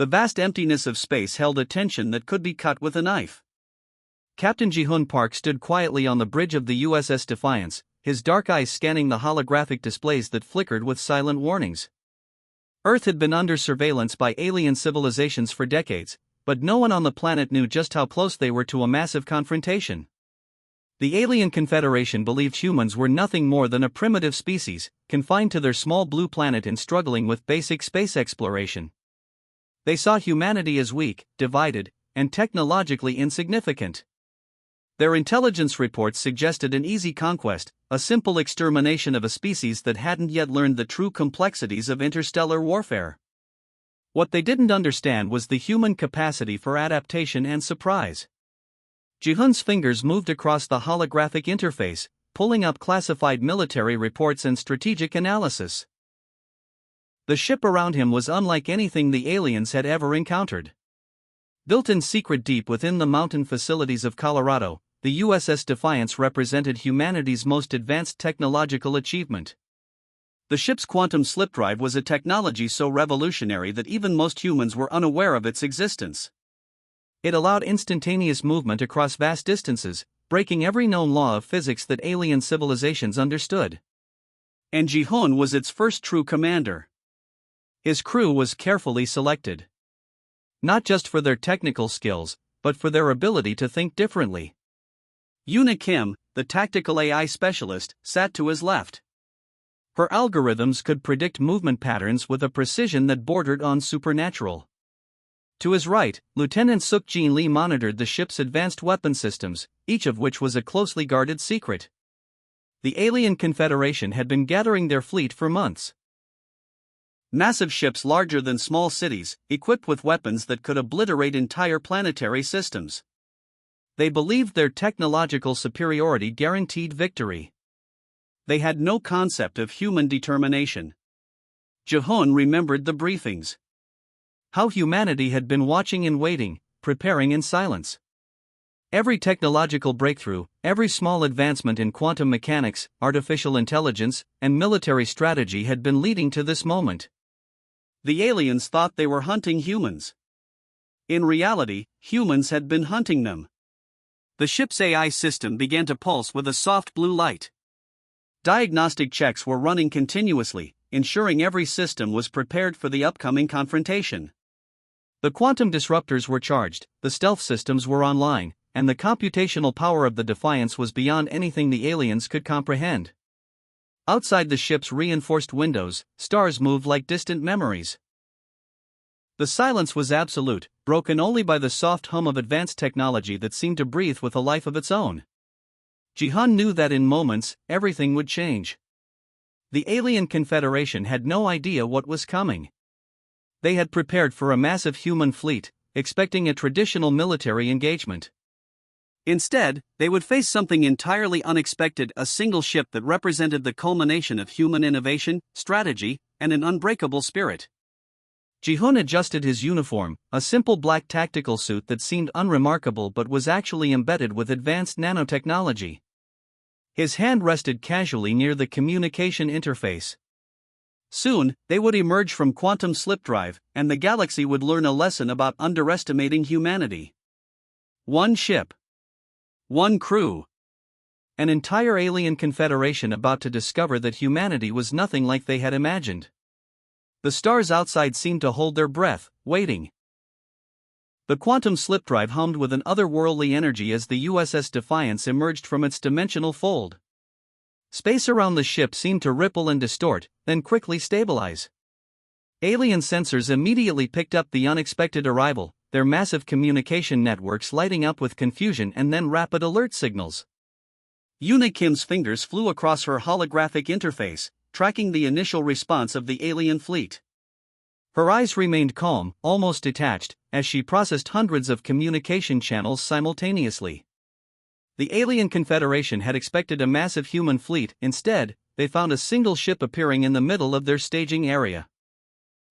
The vast emptiness of space held a tension that could be cut with a knife. Captain Ji-hoon Park stood quietly on the bridge of the USS Defiance, his dark eyes scanning the holographic displays that flickered with silent warnings. Earth had been under surveillance by alien civilizations for decades, but no one on the planet knew just how close they were to a massive confrontation. The alien confederation believed humans were nothing more than a primitive species, confined to their small blue planet and struggling with basic space exploration. They saw humanity as weak, divided, and technologically insignificant. Their intelligence reports suggested an easy conquest, a simple extermination of a species that hadn't yet learned the true complexities of interstellar warfare. What they didn't understand was the human capacity for adaptation and surprise. Ji-hoon's fingers moved across the holographic interface, pulling up classified military reports and strategic analysis. The ship around him was unlike anything the aliens had ever encountered. Built in secret deep within the mountain facilities of Colorado, the USS Defiance represented humanity's most advanced technological achievement. The ship's quantum slip drive was a technology so revolutionary that even most humans were unaware of its existence. It allowed instantaneous movement across vast distances, breaking every known law of physics that alien civilizations understood. And Ji-hoon was its first true commander. His crew was carefully selected. Not just for their technical skills, but for their ability to think differently. Yoona Kim, the tactical AI specialist, sat to his left. Her algorithms could predict movement patterns with a precision that bordered on supernatural. To his right, Lieutenant Suk-jin Lee monitored the ship's advanced weapon systems, each of which was a closely guarded secret. The alien confederation had been gathering their fleet for months. Massive ships larger than small cities, equipped with weapons that could obliterate entire planetary systems. They believed their technological superiority guaranteed victory. They had no concept of human determination. Ji-hoon remembered the briefings. How humanity had been watching and waiting, preparing in silence. Every technological breakthrough, every small advancement in quantum mechanics, artificial intelligence, and military strategy had been leading to this moment. The aliens thought they were hunting humans. In reality, humans had been hunting them. The ship's AI system began to pulse with a soft blue light. Diagnostic checks were running continuously, ensuring every system was prepared for the upcoming confrontation. The quantum disruptors were charged, the stealth systems were online, and the computational power of the Defiance was beyond anything the aliens could comprehend. Outside the ship's reinforced windows, stars moved like distant memories. The silence was absolute, broken only by the soft hum of advanced technology that seemed to breathe with a life of its own. Ji-hoon knew that in moments, everything would change. The alien confederation had no idea what was coming. They had prepared for a massive human fleet, expecting a traditional military engagement. Instead, they would face something entirely unexpected: a single ship that represented the culmination of human innovation, strategy, and an unbreakable spirit. Ji-hoon adjusted his uniform, a simple black tactical suit that seemed unremarkable but was actually embedded with advanced nanotechnology. His hand rested casually near the communication interface. Soon, they would emerge from quantum slip drive, and the galaxy would learn a lesson about underestimating humanity. One ship. One crew. An entire alien confederation about to discover that humanity was nothing like they had imagined. The stars outside seemed to hold their breath, waiting. The quantum slip drive hummed with an otherworldly energy as the USS Defiance emerged from its dimensional fold. Space around the ship seemed to ripple and distort, then quickly stabilize. Alien sensors immediately picked up the unexpected arrival, their massive communication networks lighting up with confusion and then rapid alert signals. Yoona Kim's fingers flew across her holographic interface, tracking the initial response of the alien fleet. Her eyes remained calm, almost detached, as she processed hundreds of communication channels simultaneously. The alien confederation had expected a massive human fleet; instead, they found a single ship appearing in the middle of their staging area.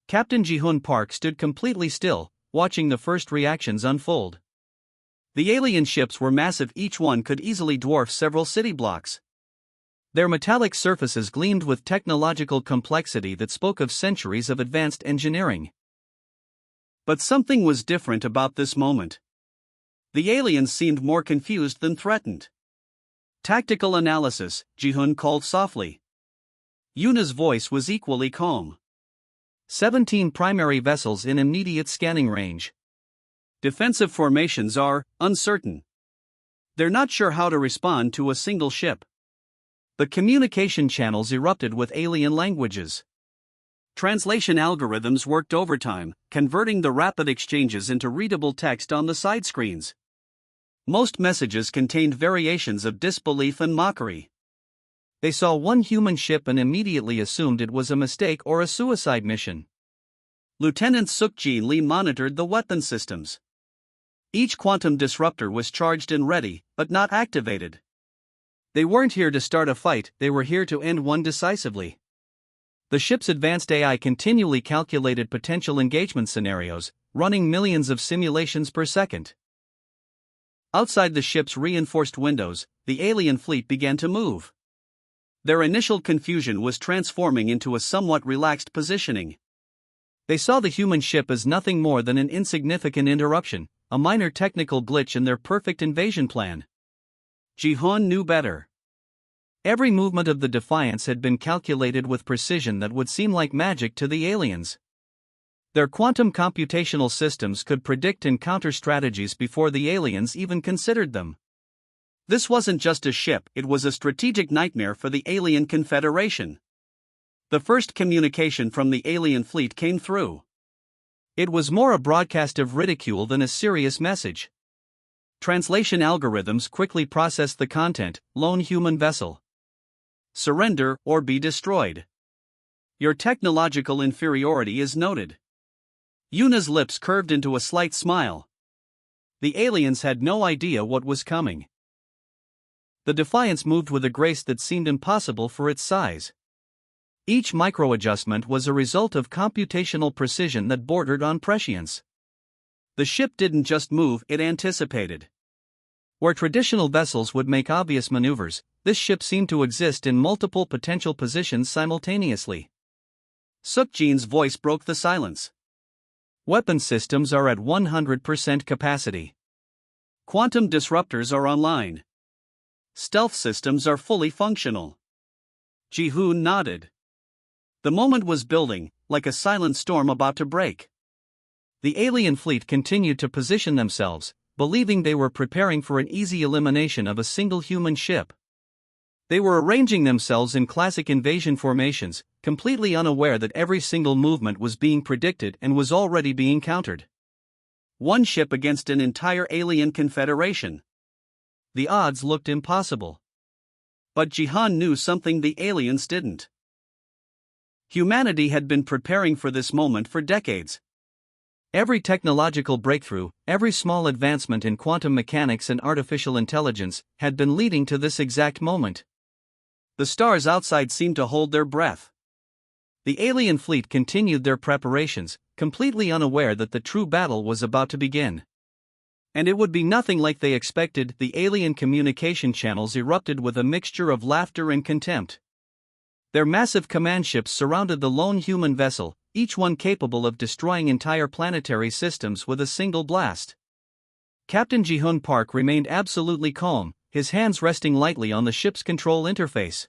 Captain Ji-hoon Park stood completely still, watching the first reactions unfold. The alien ships were massive; each one could easily dwarf several city blocks. Their metallic surfaces gleamed with technological complexity that spoke of centuries of advanced engineering. But something was different about this moment. The aliens seemed more confused than threatened. Tactical analysis, Ji-hoon called softly. Yuna's voice was equally calm. 17 primary vessels in immediate scanning range. Defensive formations are uncertain. They're not sure how to respond to a single ship. The communication channels erupted with alien languages. Translation algorithms worked overtime, converting the rapid exchanges into readable text on the side screens. Most messages contained variations of disbelief and mockery. They saw one human ship and immediately assumed it was a mistake or a suicide mission. Lieutenant Suk-jin Lee monitored the weapon systems. Each quantum disruptor was charged and ready, but not activated. They weren't here to start a fight, they were here to end one decisively. The ship's advanced AI continually calculated potential engagement scenarios, running millions of simulations per second. Outside the ship's reinforced windows, the alien fleet began to move. Their initial confusion was transforming into a somewhat relaxed positioning. They saw the human ship as nothing more than an insignificant interruption, a minor technical glitch in their perfect invasion plan. Ji-hoon knew better. Every movement of the Defiance had been calculated with precision that would seem like magic to the aliens. Their quantum computational systems could predict and counter strategies before the aliens even considered them. This wasn't just a ship, it was a strategic nightmare for the alien confederation. The first communication from the alien fleet came through. It was more a broadcast of ridicule than a serious message. Translation algorithms quickly processed the content: lone human vessel. Surrender or be destroyed. Your technological inferiority is noted. Yuna's lips curved into a slight smile. The aliens had no idea what was coming. The Defiance moved with a grace that seemed impossible for its size. Each microadjustment was a result of computational precision that bordered on prescience. The ship didn't just move, it anticipated. Where traditional vessels would make obvious maneuvers, this ship seemed to exist in multiple potential positions simultaneously. Suk-jin's voice broke the silence. Weapon systems are at 100% capacity. Quantum disruptors are online. Stealth systems are fully functional. Ji-hoon nodded. The moment was building, like a silent storm about to break. The alien fleet continued to position themselves, believing they were preparing for an easy elimination of a single human ship. They were arranging themselves in classic invasion formations, completely unaware that every single movement was being predicted and was already being countered. One ship against an entire alien confederation. The odds looked impossible. But Ji-hoon knew something the aliens didn't. Humanity had been preparing for this moment for decades. Every technological breakthrough, every small advancement in quantum mechanics and artificial intelligence, had been leading to this exact moment. The stars outside seemed to hold their breath. The alien fleet continued their preparations, completely unaware that the true battle was about to begin. And it would be nothing like they expected. The alien communication channels erupted with a mixture of laughter and contempt. Their massive command ships surrounded the lone human vessel, each one capable of destroying entire planetary systems with a single blast. Captain Ji-hoon Park remained absolutely calm, his hands resting lightly on the ship's control interface.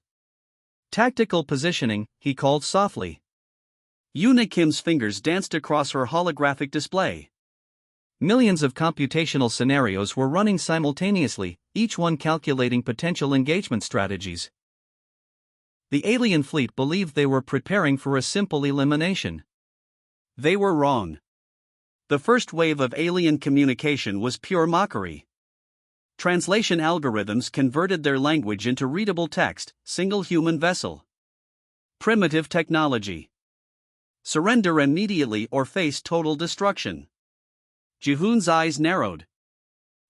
Tactical positioning, he called softly. Yuna Kim's fingers danced across her holographic display. Millions of computational scenarios were running simultaneously, each one calculating potential engagement strategies. The alien fleet believed they were preparing for a simple elimination. They were wrong. The first wave of alien communication was pure mockery. Translation algorithms converted their language into readable text: single human vessel. Primitive technology. Surrender immediately or face total destruction. Ji-hoon's eyes narrowed.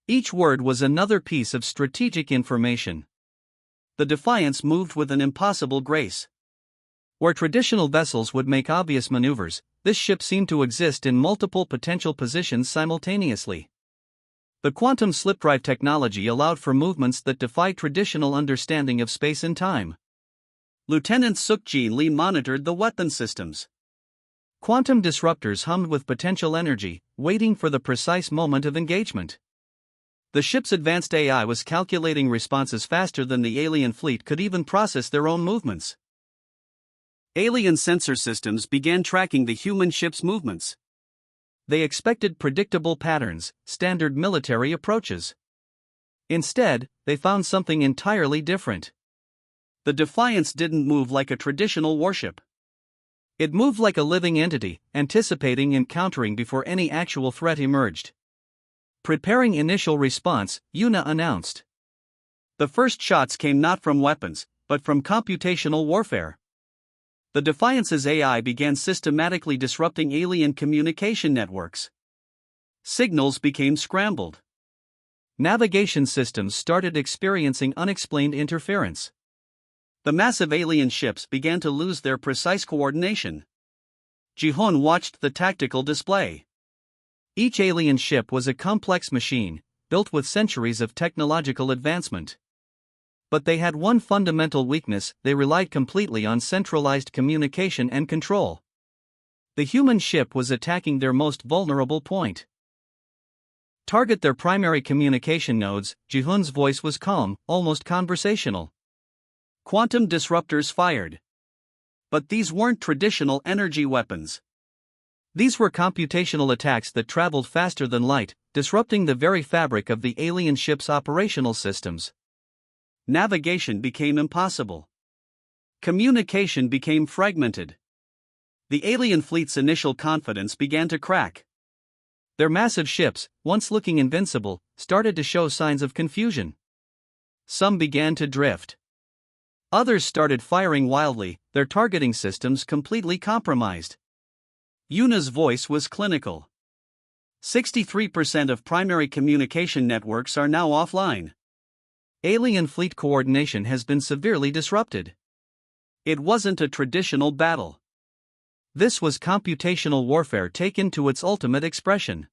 Each word was another piece of strategic information. The Defiance moved with an impossible grace. Where traditional vessels would make obvious maneuvers, this ship seemed to exist in multiple potential positions simultaneously. The quantum slipdrive technology allowed for movements that defied traditional understanding of space and time. Lieutenant Suk-jin Lee monitored the weapon systems. Quantum disruptors hummed with potential energy, waiting for the precise moment of engagement. The ship's advanced AI was calculating responses faster than the alien fleet could even process their own movements. Alien sensor systems began tracking the human ship's movements. They expected predictable patterns, standard military approaches. Instead, they found something entirely different. The Defiance didn't move like a traditional warship. It moved like a living entity, anticipating and countering before any actual threat emerged. Preparing initial response, Yuna announced. The first shots came not from weapons, but from computational warfare. The Defiance's AI began systematically disrupting alien communication networks. Signals became scrambled. Navigation systems started experiencing unexplained interference. The massive alien ships began to lose their precise coordination. Ji-hoon watched the tactical display. Each alien ship was a complex machine, built with centuries of technological advancement. But they had one fundamental weakness: they relied completely on centralized communication and control. The human ship was attacking their most vulnerable point. Target their primary communication nodes. Ji-hoon's voice was calm, almost conversational. Quantum disruptors fired. But these weren't traditional energy weapons. These were computational attacks that traveled faster than light, disrupting the very fabric of the alien ship's operational systems. Navigation became impossible. Communication became fragmented. The alien fleet's initial confidence began to crack. Their massive ships, once looking invincible, started to show signs of confusion. Some began to drift. Others started firing wildly, their targeting systems completely compromised. Yuna's voice was clinical. 63% of primary communication networks are now offline. Alien fleet coordination has been severely disrupted. It wasn't a traditional battle. This was computational warfare taken to its ultimate expression.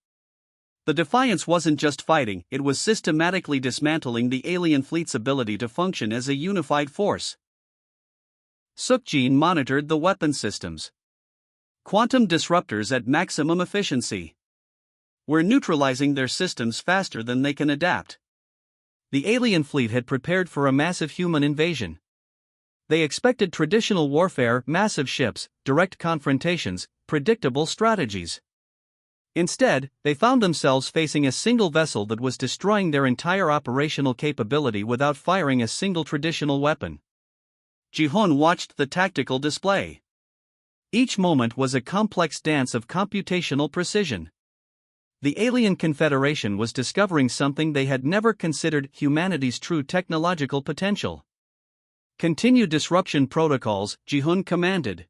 The Defiance wasn't just fighting, it was systematically dismantling the alien fleet's ability to function as a unified force. Sukjin monitored the weapon systems. Quantum disruptors at maximum efficiency. We're neutralizing their systems faster than they can adapt. The alien fleet had prepared for a massive human invasion. They expected traditional warfare, massive ships, direct confrontations, predictable strategies. Instead, they found themselves facing a single vessel that was destroying their entire operational capability without firing a single traditional weapon. Ji-hoon watched the tactical display. Each moment was a complex dance of computational precision. The alien confederation was discovering something they had never considered: humanity's true technological potential. Continue disruption protocols, Ji-hoon commanded.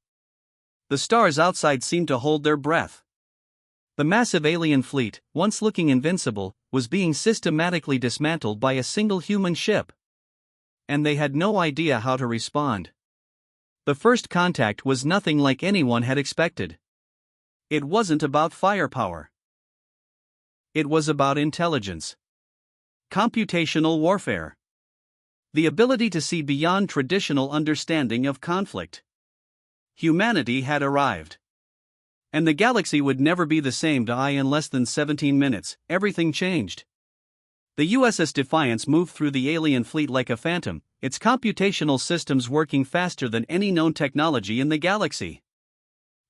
The stars outside seemed to hold their breath. The massive alien fleet, once looking invincible, was being systematically dismantled by a single human ship. And they had no idea how to respond. The first contact was nothing like anyone had expected. It wasn't about firepower. It was about intelligence. Computational warfare. The ability to see beyond traditional understanding of conflict. Humanity had arrived. And the galaxy would never be the same to eye. In less than 17 minutes, everything changed. The USS Defiance moved through the alien fleet like a phantom, its computational systems working faster than any known technology in the galaxy.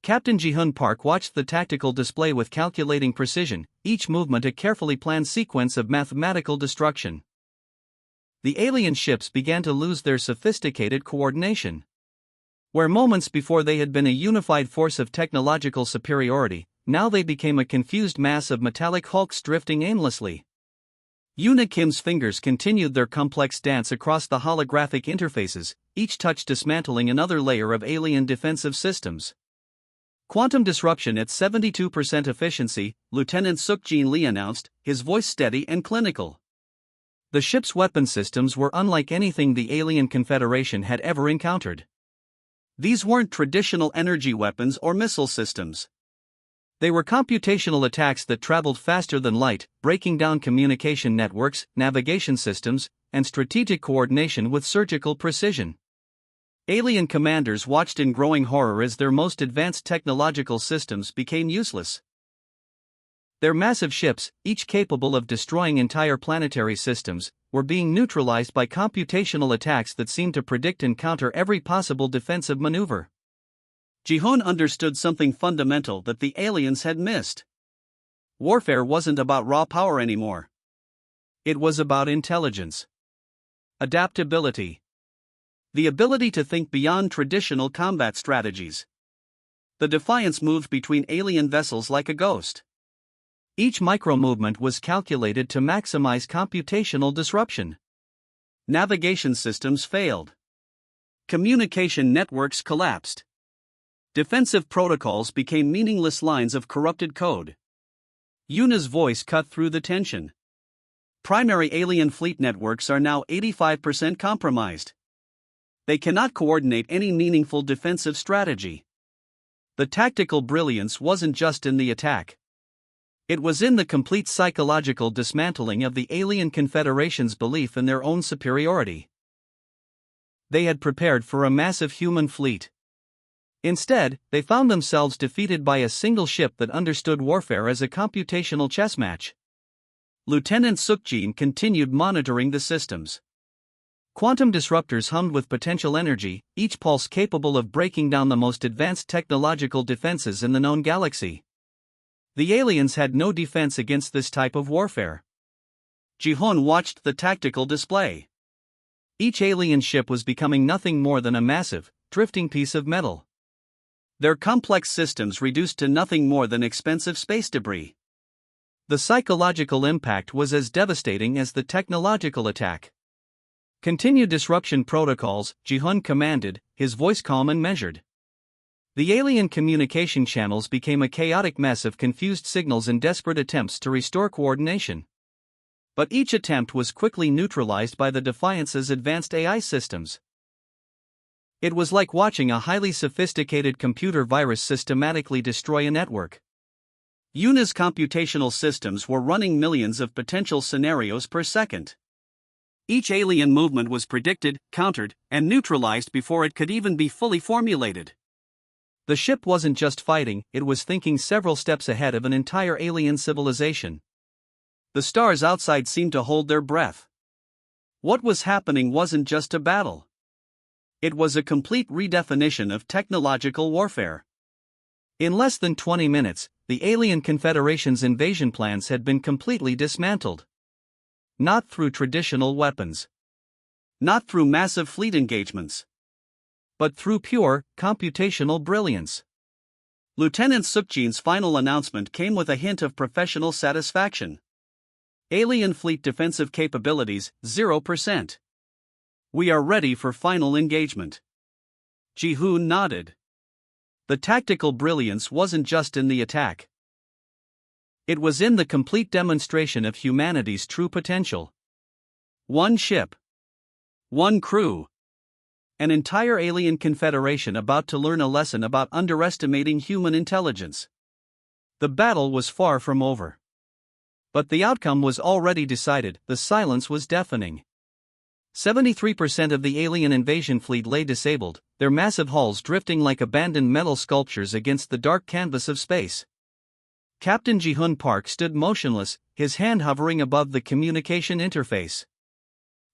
Captain Ji-hoon Park watched the tactical display with calculating precision, each movement a carefully planned sequence of mathematical destruction. The alien ships began to lose their sophisticated coordination. Where moments before they had been a unified force of technological superiority, now they became a confused mass of metallic hulks drifting aimlessly. Yuna Kim's fingers continued their complex dance across the holographic interfaces, each touch dismantling another layer of alien defensive systems. Quantum disruption at 72% efficiency, Lieutenant Sukjin Lee announced, his voice steady and clinical. The ship's weapon systems were unlike anything the alien confederation had ever encountered. These weren't traditional energy weapons or missile systems. They were computational attacks that traveled faster than light, breaking down communication networks, navigation systems, and strategic coordination with surgical precision. Alien commanders watched in growing horror as their most advanced technological systems became useless. Their massive ships, each capable of destroying entire planetary systems, were being neutralized by computational attacks that seemed to predict and counter every possible defensive maneuver. Ji-hoon understood something fundamental that the aliens had missed. Warfare wasn't about raw power anymore. It was about intelligence. Adaptability. The ability to think beyond traditional combat strategies. The Defiance moved between alien vessels like a ghost. Each micro-movement was calculated to maximize computational disruption. Navigation systems failed. Communication networks collapsed. Defensive protocols became meaningless lines of corrupted code. Yuna's voice cut through the tension. Primary alien fleet networks are now 85% compromised. They cannot coordinate any meaningful defensive strategy. The tactical brilliance wasn't just in the attack. It was in the complete psychological dismantling of the alien confederation's belief in their own superiority. They had prepared for a massive human fleet. Instead, they found themselves defeated by a single ship that understood warfare as a computational chess match. Lieutenant Sukjin continued monitoring the systems. Quantum disruptors hummed with potential energy, each pulse capable of breaking down the most advanced technological defenses in the known galaxy. The aliens had no defense against this type of warfare. Ji-hoon watched the tactical display. Each alien ship was becoming nothing more than a massive, drifting piece of metal. Their complex systems reduced to nothing more than expensive space debris. The psychological impact was as devastating as the technological attack. Continue disruption protocols, Ji-hoon commanded, his voice calm and measured. The alien communication channels became a chaotic mess of confused signals and desperate attempts to restore coordination. But each attempt was quickly neutralized by the Defiance's advanced AI systems. It was like watching a highly sophisticated computer virus systematically destroy a network. Yuna's computational systems were running millions of potential scenarios per second. Each alien movement was predicted, countered, and neutralized before it could even be fully formulated. The ship wasn't just fighting, it was thinking several steps ahead of an entire alien civilization. The stars outside seemed to hold their breath. What was happening wasn't just a battle. It was a complete redefinition of technological warfare. In less than 20 minutes, the Alien Confederation's invasion plans had been completely dismantled. Not through traditional weapons. Not through massive fleet engagements. But through pure, computational brilliance. Lieutenant Sukjin's final announcement came with a hint of professional satisfaction. Alien fleet defensive capabilities, 0%. We are ready for final engagement. Ji-hoon nodded. The tactical brilliance wasn't just in the attack. It was in the complete demonstration of humanity's true potential. One ship. One crew. An entire alien confederation about to learn a lesson about underestimating human intelligence. The battle was far from over. But the outcome was already decided, the silence was deafening. 73% of the alien invasion fleet lay disabled, their massive hulls drifting like abandoned metal sculptures against the dark canvas of space. Captain Ji-hoon Park stood motionless, his hand hovering above the communication interface.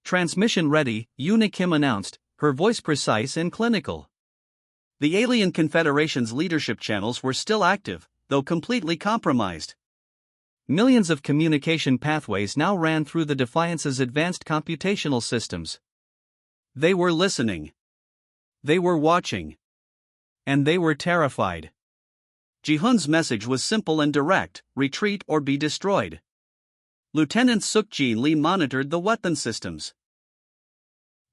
Transmission ready, Yuna Kim announced, her voice precise and clinical. The Alien Confederation's leadership channels were still active, though completely compromised. Millions of communication pathways now ran through the Defiance's advanced computational systems. They were listening. They were watching. And they were terrified. Ji-hoon's message was simple and direct: retreat or be destroyed. Lieutenant Sukjin Lee monitored the weapon systems.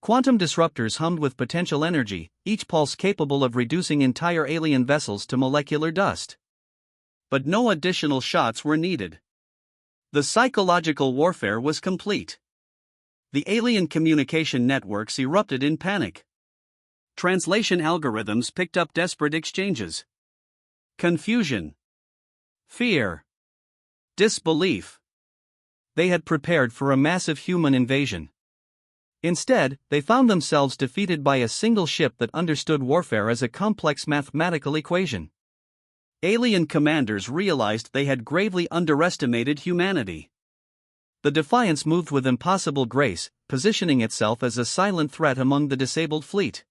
Quantum disruptors hummed with potential energy, each pulse capable of reducing entire alien vessels to molecular dust. But no additional shots were needed. The psychological warfare was complete. The alien communication networks erupted in panic. Translation algorithms picked up desperate exchanges. Confusion. Fear. Disbelief. They had prepared for a massive human invasion. Instead, they found themselves defeated by a single ship that understood warfare as a complex mathematical equation. Alien commanders realized they had gravely underestimated humanity. The Defiance moved with impossible grace, positioning itself as a silent threat among the disabled fleet.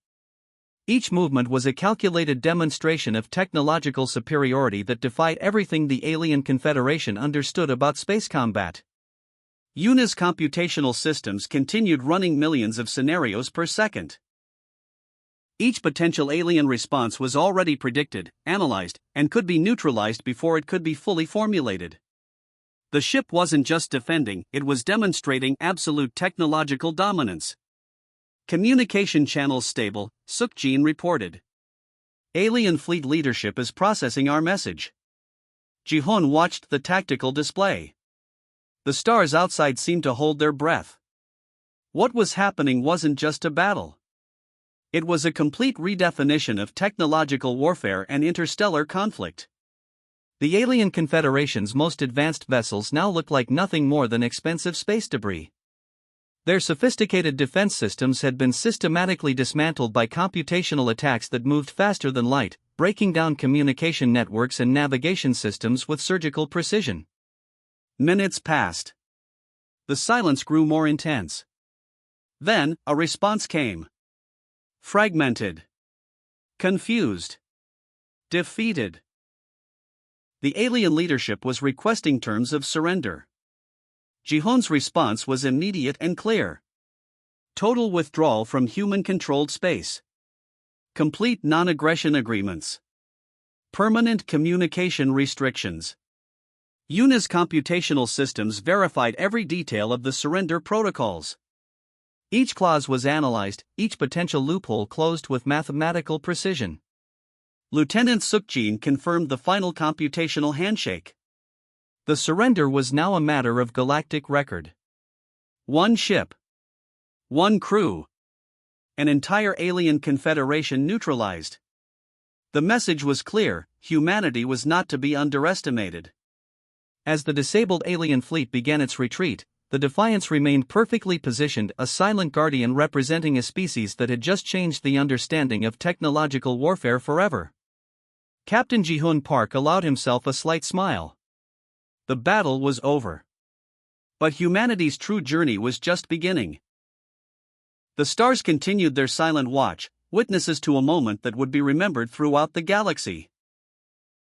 Each movement was a calculated demonstration of technological superiority that defied everything the alien confederation understood about space combat. UNA's computational systems continued running millions of scenarios per second. Each potential alien response was already predicted, analyzed, and could be neutralized before it could be fully formulated. The ship wasn't just defending, it was demonstrating absolute technological dominance. Communication channels stable, Sukjin reported. Alien fleet leadership is processing our message. Jihun watched the tactical display. The stars outside seemed to hold their breath. What was happening wasn't just a battle. It was a complete redefinition of technological warfare and interstellar conflict. The alien confederation's most advanced vessels now looked like nothing more than expensive space debris. Their sophisticated defense systems had been systematically dismantled by computational attacks that moved faster than light, breaking down communication networks and navigation systems with surgical precision. Minutes passed. The silence grew more intense. Then, a response came. Fragmented. Confused. Defeated. The alien leadership was requesting terms of surrender. Jihun's response was immediate and clear. Total withdrawal from human-controlled space. Complete non-aggression agreements. Permanent communication restrictions. UNA's computational systems verified every detail of the surrender protocols. Each clause was analyzed, each potential loophole closed with mathematical precision. Lieutenant Sukjin confirmed the final computational handshake. The surrender was now a matter of galactic record. One ship. One crew. An entire alien confederation neutralized. The message was clear: humanity was not to be underestimated. As the disabled alien fleet began its retreat, the Defiance remained perfectly positioned, a silent guardian representing a species that had just changed the understanding of technological warfare forever. Captain Jihun Park allowed himself a slight smile. The battle was over. But humanity's true journey was just beginning. The stars continued their silent watch, witnesses to a moment that would be remembered throughout the galaxy.